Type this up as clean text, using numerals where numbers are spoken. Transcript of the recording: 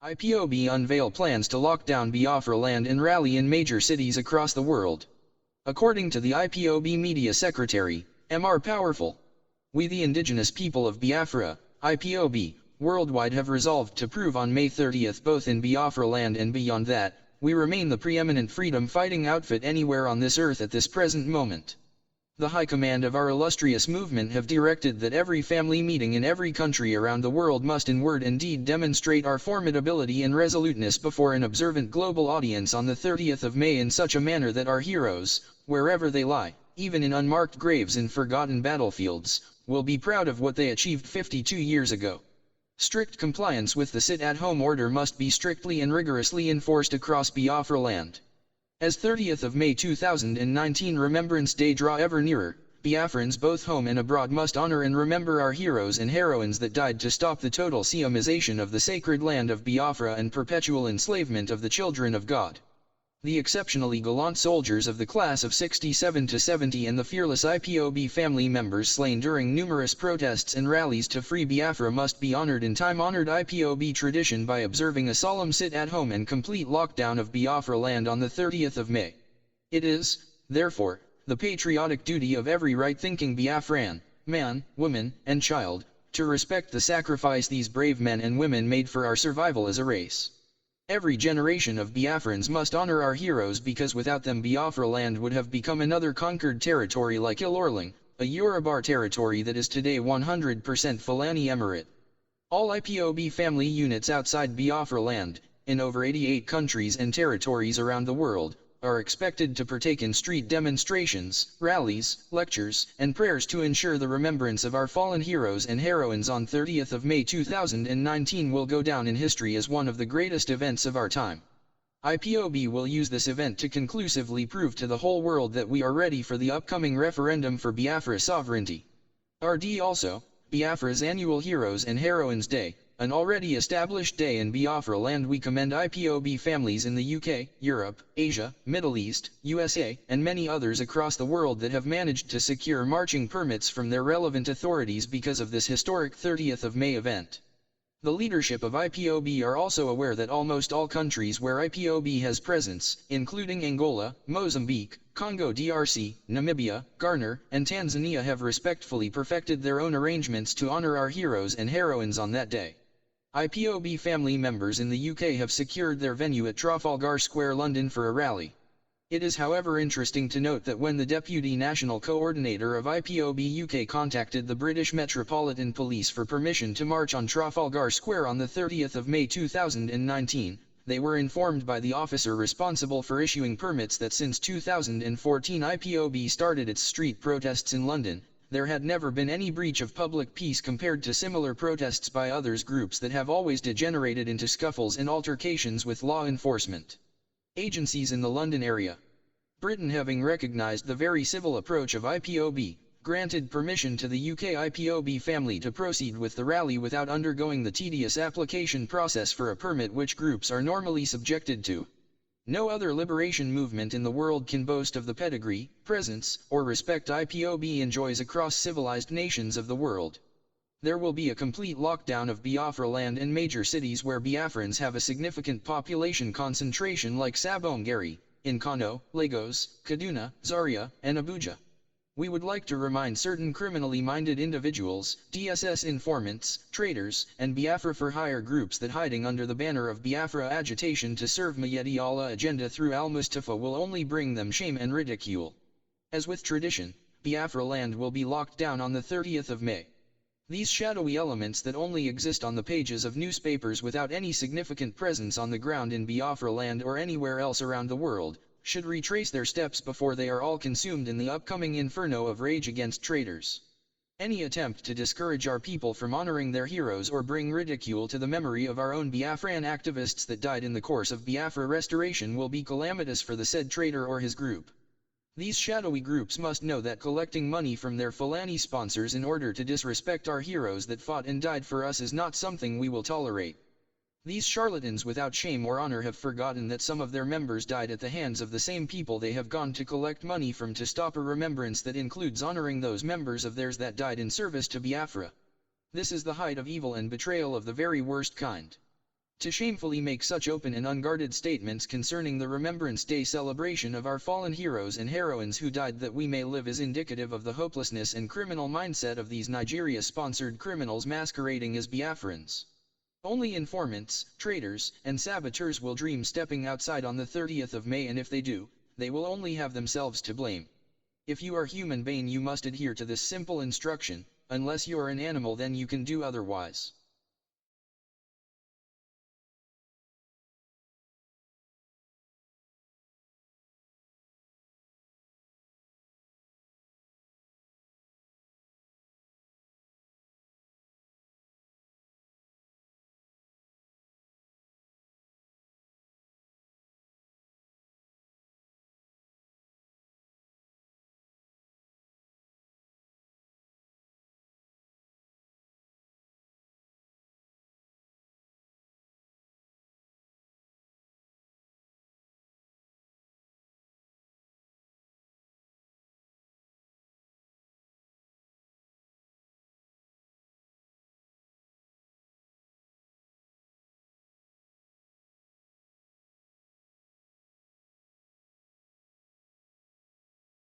IPOB unveil plans to lock down Biafra land and rally in major cities across the world. According to the IPOB Media Secretary, Mr. Powerful, we the indigenous people of Biafra, IPOB, worldwide have resolved to prove on May 30th both in Biafra land and beyond that, we remain the preeminent freedom-fighting outfit anywhere on this earth at this present moment. The High Command of our illustrious movement have directed that every family meeting in every country around the world must in word and deed demonstrate our formidability and resoluteness before an observant global audience on the 30th of May in such a manner that our heroes, wherever they lie, even in unmarked graves in forgotten battlefields, will be proud of what they achieved 52 years ago. Strict compliance with the sit-at-home order must be strictly and rigorously enforced across Biafra land. As 30th of May 2019 Remembrance Day draw ever nearer, Biafrans both home and abroad must honor and remember our heroes and heroines that died to stop the total Siamization of the sacred land of Biafra and perpetual enslavement of the children of God. The exceptionally gallant soldiers of the class of 67 to 70 and the fearless IPOB family members slain during numerous protests and rallies to free Biafra must be honored in time-honored IPOB tradition by observing a solemn sit-at-home and complete lockdown of Biafra land on the 30th of May. It is, therefore, the patriotic duty of every right-thinking Biafran, man, woman, and child, to respect the sacrifice these brave men and women made for our survival as a race. Every generation of Biafrans must honor our heroes because without them Biafra land would have become another conquered territory like Ilorling, a Yoruba territory that is today 100% Fulani Emirate. All IPOB family units outside Biafra land, in over 88 countries and territories around the world, are expected to partake in street demonstrations, rallies, lectures, and prayers to ensure the remembrance of our fallen heroes and heroines on 30th of May 2019 will go down in history as one of the greatest events of our time. IPOB will use this event to conclusively prove to the whole world that we are ready for the upcoming referendum for Biafra sovereignty. RD also, Biafra's annual Heroes and Heroines Day, an already established day in Biafra land. We commend IPOB families in the UK, Europe, Asia, Middle East, USA, and many others across the world that have managed to secure marching permits from their relevant authorities because of this historic 30th of May event. The leadership of IPOB are also aware that almost all countries where IPOB has presence, including Angola, Mozambique, Congo DRC, Namibia, Ghana, and Tanzania have respectfully perfected their own arrangements to honor our heroes and heroines on that day. IPOB family members in the UK have secured their venue at Trafalgar Square, London for a rally. It is however interesting to note that when the Deputy National Coordinator of IPOB UK contacted the British Metropolitan Police for permission to march on Trafalgar Square on the 30th of May 2019, they were informed by the officer responsible for issuing permits that since 2014 IPOB started its street protests in London, there had never been any breach of public peace compared to similar protests by others groups that have always degenerated into scuffles and altercations with law enforcement agencies in the London area. Britain, having recognized the very civil approach of IPOB, granted permission to the UK IPOB family to proceed with the rally without undergoing the tedious application process for a permit which groups are normally subjected to. No other liberation movement in the world can boast of the pedigree, presence, or respect IPOB enjoys across civilized nations of the world. There will be a complete lockdown of Biafra land in major cities where Biafrans have a significant population concentration like Sabongari, in Kano, Lagos, Kaduna, Zaria, and Abuja. We would like to remind certain criminally minded individuals, DSS informants, traitors, and Biafra for hire groups that hiding under the banner of Biafra agitation to serve Mayedi Allah agenda through Al-Mustafa will only bring them shame and ridicule. As with tradition, Biafra land will be locked down on the 30th of May. These shadowy elements that only exist on the pages of newspapers without any significant presence on the ground in Biafra land or anywhere else around the world, should retrace their steps before they are all consumed in the upcoming inferno of rage against traitors. Any attempt to discourage our people from honoring their heroes or bring ridicule to the memory of our own Biafran activists that died in the course of Biafra restoration will be calamitous for the said traitor or his group. These shadowy groups must know that collecting money from their Fulani sponsors in order to disrespect our heroes that fought and died for us is not something we will tolerate. These charlatans without shame or honor have forgotten that some of their members died at the hands of the same people they have gone to collect money from to stop a remembrance that includes honoring those members of theirs that died in service to Biafra. This is the height of evil and betrayal of the very worst kind. To shamefully make such open and unguarded statements concerning the Remembrance Day celebration of our fallen heroes and heroines who died that we may live is indicative of the hopelessness and criminal mindset of these Nigeria-sponsored criminals masquerading as Biafrans. Only informants, traitors, and saboteurs will dream stepping outside on the 30th of May, and if they do, they will only have themselves to blame. If you are human being, you must adhere to this simple instruction. Unless you are an animal, then you can do otherwise.